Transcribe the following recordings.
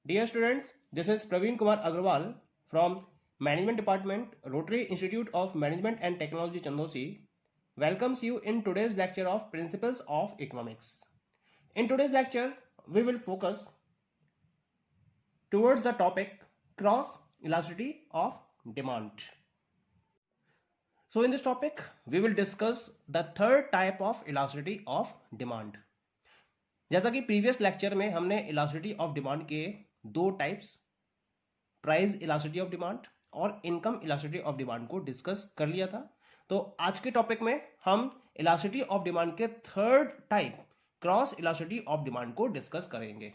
Dear students, this is Praveen Kumar Agrawal from Management Department, Rotary Institute of Management and Technology, Chandosi, welcomes you in today's lecture of Principles of Economics. In today's lecture, we will focus towards the topic cross elasticity of demand. So in this topic, we will discuss the third type of elasticity of demand. जैसा कि previous lecture में हमने elasticity of demand के दो types price elasticity of demand और income elasticity of demand को discuss कर लिया था। तो आज के टॉपिक में हम इलास्टिसिटी ऑफ डिमांड के third type cross elasticity of demand को डिस्कस करेंगे।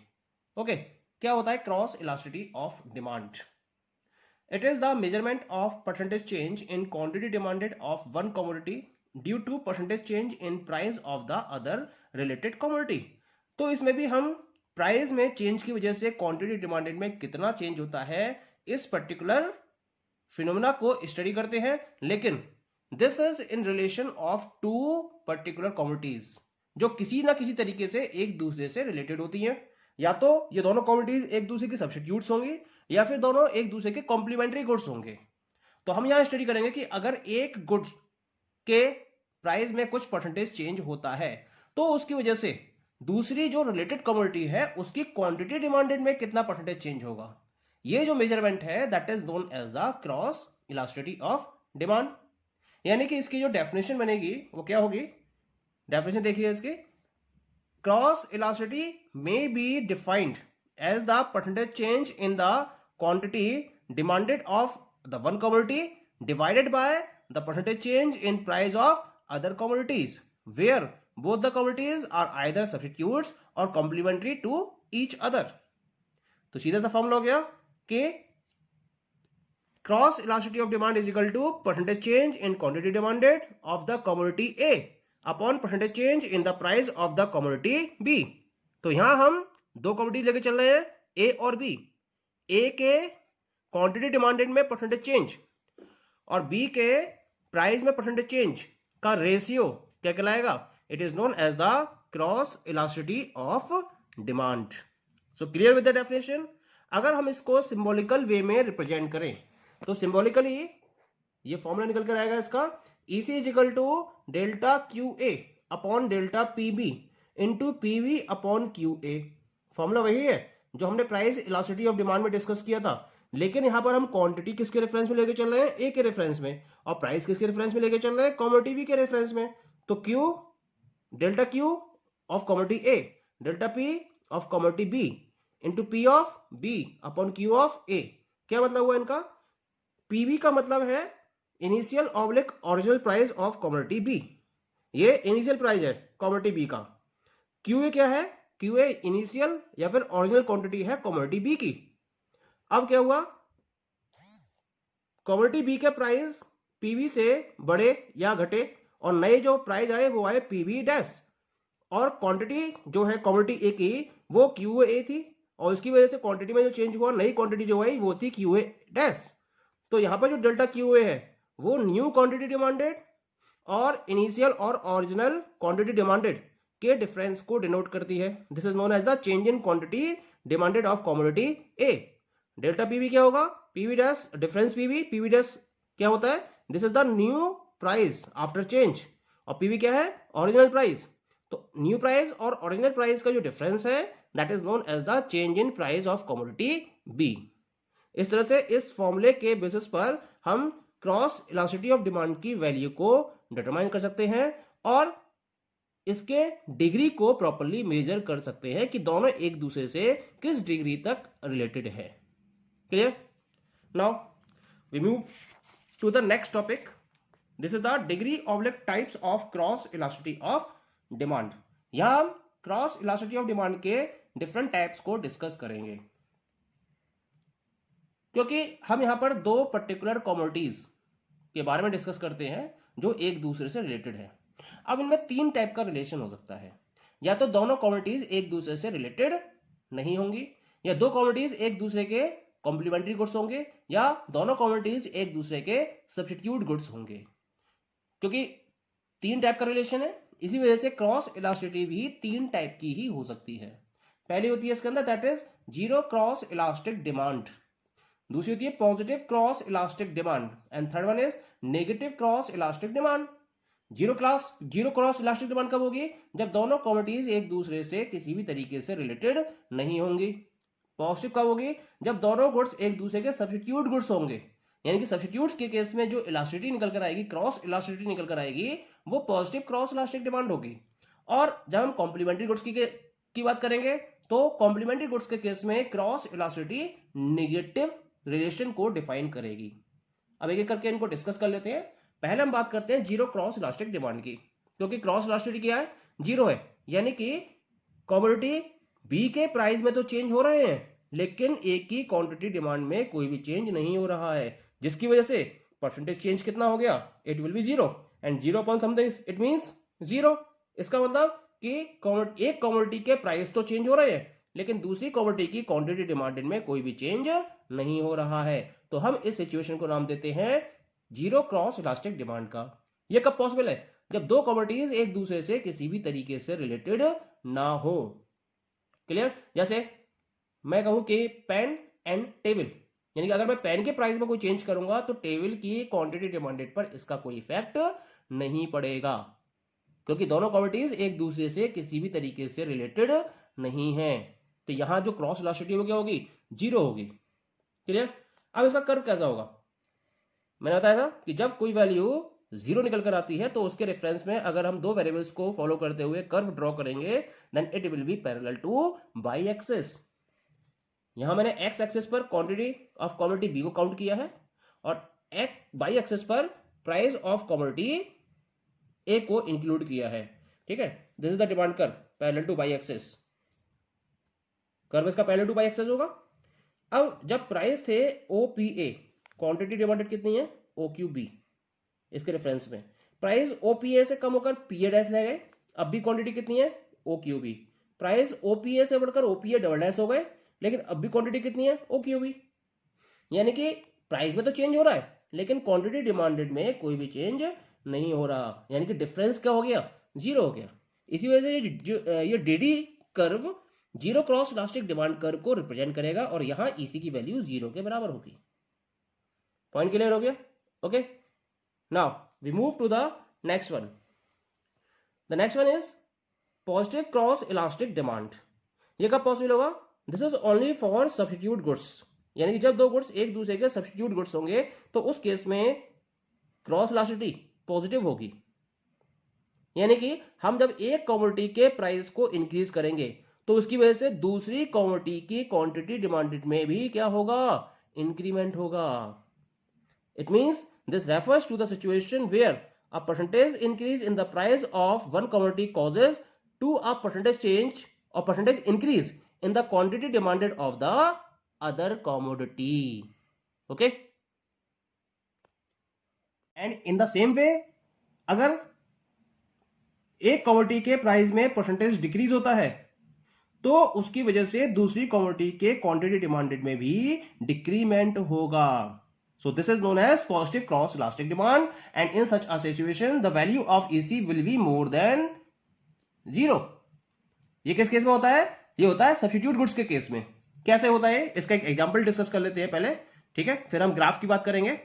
ओके, क्या होता है cross elasticity of demand? It is the measurement of percentage change in quantity demanded of one commodity due to percentage change in price of the other related commodity. तो इसमें भी हम price में change की वजह से क्वांटिटी डिमांडेड में कितना चेंज होता है इस पर्टिकुलर फिनोमेना को स्टडी करते हैं, लेकिन this is in relation of two particular commodities जो किसी ना किसी तरीके से एक दूसरे से रिलेटेड होती हैं। या तो ये दोनों कमोडिटीज एक दूसरे की सब्स्टिट्यूट्स होंगी या फिर दोनों एक दूसरे के कॉम्प्लीमेंट्री गुड्स होंगे। तो हम यहां स्टडी करेंगे कि अगर एक गुड्स के प्राइस में कुछ परसेंटेज चेंज होता है तो उसकी वजह से दूसरी जो रिलेटेड कमोडिटी है उसकी क्वांटिटी डिमांडेड में कितना परसेंटेज चेंज होगा। ये जो मेजरमेंट है that is known as the cross elasticity of demand. यानी कि इसकी जो डेफिनेशन बनेगी वो क्या होगी? डेफिनेशन देखिए इसकी, cross elasticity may be defined as the percentage change in the quantity demanded of the one commodity divided by the percentage change in price of other commodities where both the commodities are either substitutes or complementary to each other। तो सीधा सा formula हो गया कि cross elasticity of demand is equal to percentage change in quantity demanded of the commodity A upon percentage change in the price of the commodity B. तो यहां हम दो कमोडिटी लेके चल रहे हैं ए और बी। ए के क्वांटिटी डिमांडेड में परसेंटेज चेंज और बी के प्राइस में परसेंटेज चेंज का रेशियो क्या कहलाएगा? It is known as the cross elasticity of demand। So clear with the definition? अगर हम इसको सिंबॉलिकल वे में रिप्रेजेंट करें तो सिंबॉलिकली ये फॉर्मूला निकल कर आएगा इसका, EC is equal to delta QA upon delta PB into PV upon QA। Formula वही है जो हमने प्राइस इलास्टिसिटी ऑफ डिमांड में डिस्कस किया था, लेकिन यहां पर हम क्वांटिटी किसके रेफरेंस में लेके चल रहे हैं? ए के रेफरेंस में, और प्राइस किसके रेफरेंस में लेके चल रहे हैं? कमोडिटी बी के रेफरेंस में। तो Q delta Q of commodity A delta P of commodity B into P of B upon Q of A। क्या मतलब हुआ इनका? PV का मतलब है initial oblique original price of commodity B। ये इनिशियल प्राइस है कमोडिटी B का। QA क्या है? QA इनिशियल या फिर ओरिजिनल क्वांटिटी है कमोडिटी B की। अब क्या हुआ? कमोडिटी B के प्राइस PV से बढ़े या घटे और नए जो प्राइस आए वो आए PV डैश, और क्वांटिटी जो है कमोडिटी ए की वो QA थी और इसकी वजह से क्वांटिटी में जो चेंज हुआ नई क्वांटिटी जो आई वो थी QA डैश। तो यहां पर जो डेल्टा QA है वो न्यू क्वांटिटी डिमांडेड और इनिशियल और ओरिजिनल क्वांटिटी डिमांडेड के डिफरेंस को डिनोट करती है। This is known as the change in quantity demanded of commodity A. Delta PV क्या होगा? PV dash difference PV dash क्या होता है? This is the new price after change, और PV क्या है? Original price. तो न्यू प्राइस और ओरिजिनल प्राइस का जो डिफरेंस है that is known as the change in price of commodity B। इस तरह से इस फॉर्मूले के बेसिस पर हम क्रॉस इलास्टिसिटी ऑफ डिमांड की वैल्यू को डिटरमाइन कर सकते हैं और इसके डिग्री को प्रॉपर्ली मेजर कर सकते हैं कि दोनों एक दूसरे से किस डिग्री तक रिलेटेड है। Clear? Now we move to the next topic. This is the degree oblique types of cross elasticity of demand. यहां हम क्रॉस इलास्टिसिटी ऑफ डिमांड के डिफरेंट टाइप्स को डिस्कस करेंगे, क्योंकि हम यहां पर दो पर्टिकुलर कमोडिटीज के बारे में डिस्कस करते हैं जो एक दूसरे से रिलेटेड है। अब इनमें तीन टाइप का रिलेशन हो सकता है, या तो दोनों कमोडिटीज एक दूसरे से रिलेटेड नहीं होंगी, या दो कमोडिटीज एक दूसरे के कॉम्प्लीमेंट्री गुड्स होंगे, या दोनों कमोडिटीज एक दूसरे के सब्स्टिट्यूट गुड्स होंगे। क्योंकि तीन टाइप का रिलेशन है, इसी वजह से क्रॉस इलास्टिसिटी भी तीन टाइप की ही हो सकती है। पहली होती है इसके अंदर that is zero cross elastic demand, दूसरी होती है positive cross elastic demand, and third one is negative cross elastic demand. Zero cross elastic demand कब होगी? जब दोनों कमोडिटीज एक दूसरे से किसी भी तरीके से रिलेटेड नहीं होंगी। पॉजिटिव कब होगी? जब दोनों गुड्स एक दूसरे के सब्स्टिट्यूट गुड्स होंगे, यानी कि सब्स्टिट्यूट्स के केस में जो इलास्टिसिटी निकल कर आएगी, क्रॉस इलास्टिसिटी निकल कर आएगी, वो पॉजिटिव क्रॉस इलास्टिक डिमांड होगी। और जब हम कॉम्प्लीमेंट्री गुड्स की बात करेंगे तो कॉम्प्लीमेंट्री गुड्स के केस में क्रॉस इलास्टिसिटी नेगेटिव रिलेशन को डिफाइन करेगी। अब एक एक करके इनको डिस्कस कर लेते हैं। पहले हम बात करते हैं जीरो क्रॉस इलास्टिक डिमांड की, क्योंकि क्रॉस इलास्टिसिटी क्या है? जीरो है, यानी कि कमोडिटी बी के प्राइस में तो चेंज हो रहे हैं लेकिन ए की क्वांटिटी डिमांड में कोई भी चेंज नहीं हो रहा है, जिसकी वजह से परसेंटेज चेंज कितना हो गया? It will B zero, and zero upon something it means zero. इसका मतलब कि एक कमोडिटी के प्राइस तो चेंज हो रहे हैं लेकिन दूसरी कमोडिटी की क्वांटिटी डिमांडेड में कोई भी चेंज नहीं हो रहा है, तो हम इस सिचुएशन को नाम देते हैं जीरो क्रॉस इलास्टिक डिमांड का। यह कब पॉसिबल है? जब दो कमोडिटीज एक दूसरे से किसी भी तरीके से रिलेटेड ना हो। क्लियर? जैसे मैं कहूं कि पेन एंड टेबल, यानी कि अगर मैं पेन के प्राइस में कोई चेंज करूंगा तो टेबल की क्वांटिटी डिमांडेड पर इसका कोई इफेक्ट नहीं पड़ेगा, क्योंकि दोनों कमोडिटीज एक दूसरे से किसी भी तरीके से रिलेटेड नहीं है। तो यहां जो क्रॉस इलास्टिसिटी वो क्या होगी? जीरो होगी। क्लियर? अब इसका कर्व कैसा होगा? मैंने बताया था कि जब कोई वैल्यू जीरो निकल कर आती है तो उसके रेफरेंस में अगर हम दो वेरिएबल्स को फॉलो करते हुए कर्व ड्रॉ करेंगे then it will be parallel to Y axis. यहां मैंने एक्स एक्सिस पर क्वांटिटी ऑफ कमोडिटी बी को काउंट किया है और वाई एक्सिस पर प्राइस ऑफ कमोडिटी ए को इंक्लूड किया है। ठीक है, this is the demand curve parallel to Y axis. Curve इसका पैरेलल टू वाई एक्सिस होगा। अब जब प्राइस थे ओपीए, क्वांटिटी डिमांडेड कितनी है? ओक्यूबी। इसके रेफरेंस में प्राइस ओपीए से कम होकर पीए डैश रह गए, अब भी क्वांटिटी कितनी है? ओक्यूबी। प्राइस ओपीए से बढ़कर ओपीए डबल डैश हो गए लेकिन अब भी क्वांटिटी कितनी है? ओक्यूबी। यानी कि प्राइस में तो चेंज हो रहा है लेकिन क्वांटिटी डिमांडेड में कोई भी चेंज नहीं हो रहा, यानी कि डिफरेंस क्या हो गया? जीरो हो गया। इसी वजह से ये DD curve zero cross elastic demand curve को रिप्रेजेंट करेगा और यहां ईसी की वैल्यू जीरो के बराबर होगी। पॉइंट क्लियर हो गया? Okay, now we move to the next one. The next one is positive cross elastic demand. ये कब पॉसिबल होगा? This is only for substitute goods, यानी कि जब दो गुड्स एक दूसरे के सब्स्टिट्यूट गुड्स होंगे तो उस केस में क्रॉस इलास्टिसिटी पॉजिटिव होगी। यानी कि हम जब एक कमोडिटी के प्राइस को इंक्रीज करेंगे तो उसकी वजह से दूसरी कमोडिटी की क्वांटिटी डिमांडेड में भी क्या होगा? इंक्रीमेंट होगा। It means this refers to the situation where a percentage increase in the price of one commodity causes to a percentage change or percentage increase in the quantity demanded of the other commodity. Okay, and in the same way अगर एक commodity के price में percentage decrease होता है तो उसकी वजह से दूसरी कमोडिटी के क्वांटिटी डिमांडेड में भी डिक्रीमेंट होगा। So this is known as positive cross elastic demand, and in such a situation the value of EC will be more than zero. ये किस केस में होता है? ये होता है सब्स्टिट्यूट गुड्स के केस में। कैसे होता है इसका एक एग्जांपल डिस्कस कर लेते हैं पहले, ठीक है, फिर हम ग्राफ की बात करेंगे।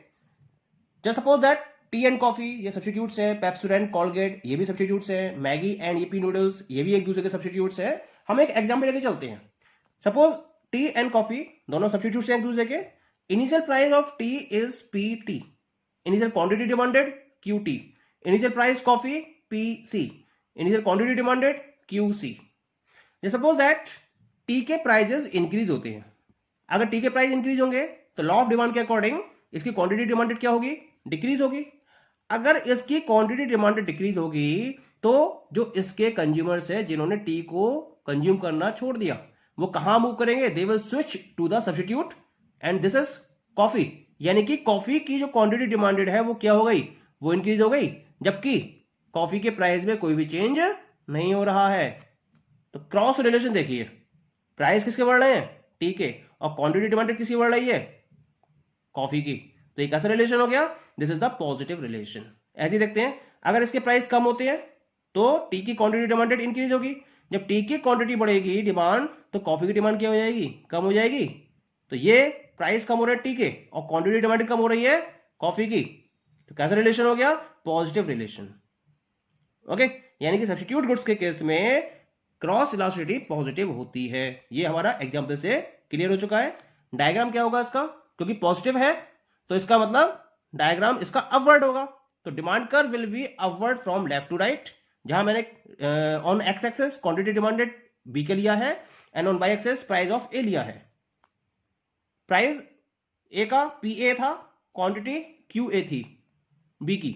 Just suppose that T and coffee ये सब्स्टिट्यूट्स है, पेप्सोडेंट, कोलगेट ये भी सब्स्टिट्यूट्स है, मैगी एंड ईपी नूडल्स ये भी एक दूसरे के सब्स्टिट्यूट्स है। हम एक एग्जांपल लेके चलते हैं। सपोज टी एंड कॉफी दोनों सब्स्टिट्यूट्स हैं एक दूसरे के। Initial price of tea is PT. Initial quantity demanded QT. Initial price coffee PC. Initial quantity demanded QC. Just suppose that T के प्राइजेस इंक्रीज होते हैं। अगर टी के प्राइस इंक्रीज होंगे तो लॉ ऑफ डिमांड के अकॉर्डिंग इसकी quantity demanded क्या होगी? डिक्रीज होगी। अगर इसकी क्वांटिटी डिमांडेड डिक्रीज होगी तो जो इसके कंज्यूमर्स है जिन्होंने टी को कंज्यूम करना छोड़ दिया वो कहां मूव करेंगे? They will switch to the substitute and this is coffee, यानी कि कॉफी की जो क्वांटिटी डिमांडेड है वो क्या हो गई? वो इंक्रीज हो गई, जबकि कॉफी के प्राइस में कोई भी चेंज नहीं हो रहा है। तो क्रॉस रिलेशन देखिए, प्राइस किसके बढ़ रहे हैं? टी के, और क्वांटिटी डिमांडेड किसकी बढ़ रही है? कॉफी की। तो एक ऐसा रिलेशन हो गया, this is the positive relation. ऐसे ही देखते हैं, अगर इसके प्राइस कम होते हैं तो टी की क्वांटिटी डिमांडेड इंक्रीज होगी, जब टी की क्वांटिटी बढ़ेगी डिमांड तो कॉफी की डिमांड क्या हो जाएगी, कम हो जाएगी। तो ये प्राइस कम हो रहा है टी के और क्वांटिटी डिमांड कम हो रही है कॉफी की, तो कैसा रिलेशन हो गया, पॉजिटिव रिलेशन। ओके, यानी कि सब्स्टिट्यूट गुड्स के केस में क्रॉस इलास्टिसिटी पॉजिटिव होती है। ये हमारा एग्जांपल से क्लियर हो चुका है। डायग्राम क्या होगा इसका, क्योंकि पॉजिटिव है तो इसका मतलब डायग्राम इसका अपवर्ड होगा, तो demand curve will be upward from left to right. जहां मैंने on x axis quantity demanded B के लिया है and on y axis price of A लिया है। प्राइस ए का पी ए था, क्वांटिटी क्यू ए थी बी की।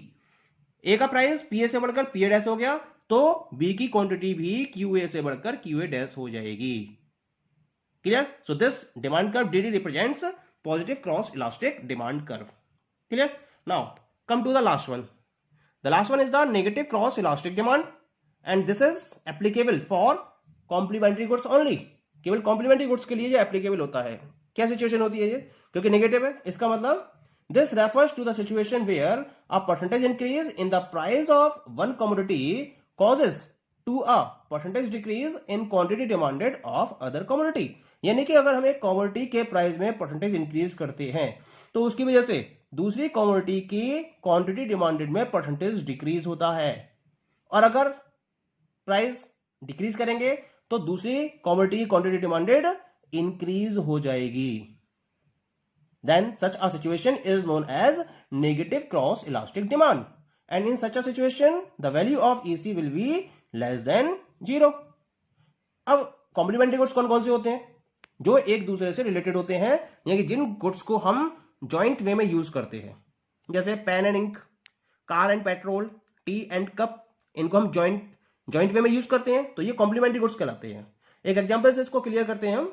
ए का प्राइस पी ए से बढ़कर पी ए डैश हो गया, तो बी की क्वांटिटी भी क्यू ए से बढ़कर क्यू ए डैश हो जाएगी। Clear? So this demand curve D represents positive cross elastic demand curve. Clear? Now come to the last one. The last one is the negative cross elastic demand and this is applicable for complementary goods only. केवल complementary goods के लिए ये applicable होता है। क्या situation होती है ये, क्योंकि negative है, इसका मतलब this refers to the situation where a percentage increase in the price of one commodity causes to a percentage decrease in quantity demanded of other commodity. यानी कि अगर हम एक commodity के price में percentage increase करते हैं तो उसकी वजह से दूसरी कमोडिटी की क्वांटिटी डिमांडेड में परसेंटेज डिक्रीज होता है, और अगर प्राइस डिक्रीज करेंगे तो दूसरी कमोडिटी की क्वांटिटी डिमांडेड इंक्रीज हो जाएगी। Then such a situation is known as negative cross elastic demand and in such a situation the value of EC will be less than 0। अब कॉम्प्लीमेंट्री गुड्स कौन कौन से होते हैं, जो एक दूसरे से रिलेटेड होते हैं, यानी कि जिन गुड्स को हम जॉइंट वे में यूज करते हैं, जैसे pen and ink, car and petrol, tea and cup, इनको हम जॉइंट वे में यूज करते हैं, तो ये कॉम्प्लीमेंट्री गुड्स कहलाते हैं। एक एग्जांपल से इसको क्लियर करते हैं हम।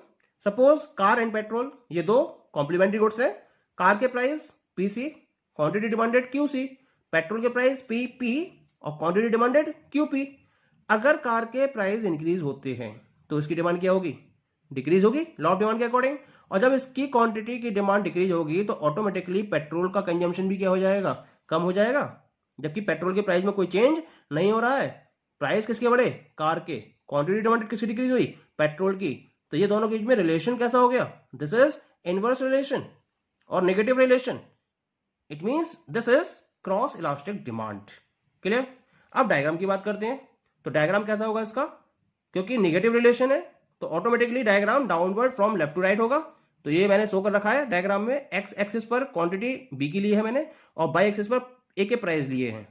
सपोज कार एंड पेट्रोल, ये दो कॉम्प्लीमेंट्री गुड्स है। कार के price PC, quantity demanded QC, petrol के प्राइस पी और क्वांटिटी डिमांडेड क्यूपी। अगर कार के प्राइस इंक्रीज होते हैं तो इसकी डिमांड क्या होगी, डिक्रीज होगी, लॉ ऑफ डिमांड के अकॉर्डिंग। और जब इसकी क्वांटिटी की डिमांड डिक्रीज होगी तो ऑटोमेटिकली पेट्रोल का कंजम्पशन भी क्या हो जाएगा, कम हो जाएगा, जबकि पेट्रोल के प्राइस में कोई चेंज नहीं हो रहा है। प्राइस किसके बढ़े, कार के, क्वांटिटी डिमांड किसकी डिक्रीज हुई, पेट्रोल की। तो ये दोनों के बीच में रिलेशन कैसा हो गया, दिस इज इनवर्स रिलेशन और negative relation. It means this is cross elastic demand. Clear? अब डायग्राम की बात करते हैं, तो डायग्राम कैसा होगा इसका, क्योंकि नेगेटिव रिलेशन है तो automatically diagram downward from left to right होगा। तो ये मैंने शो कर रखा है डायग्राम में, एक्स एक्सिस पर क्वांटिटी बी की ली है मैंने और वाई एक्सिस पर ए के प्राइस लिए हैं।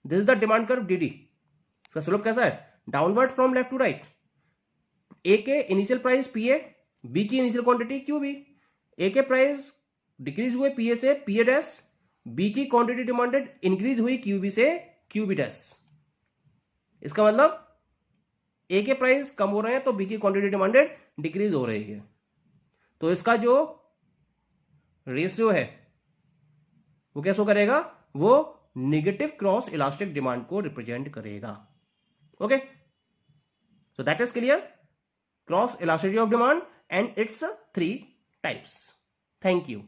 This is the demand curve D D. इसका स्लोप कैसा है, downward from left to right. A के initial price P A, B की initial quantity Q B. A के प्राइस डिक्रीज हुए पी ए से पी ए डैश, बी की quantity demanded increase हुई क्यू बी से क्यू बी डैश। इसका मतलब ए के प्राइस कम हो रहे हैं तो बी की क्वांटिटी डिमांडेड डिक्रीज हो रही है। तो इसका जो रेशियो है वो कैसे करेगा, वो नेगेटिव क्रॉस इलास्टिक डिमांड को रिप्रेजेंट करेगा। Okay, so that is clear, cross elasticity of demand and it's 3 types. Thank you.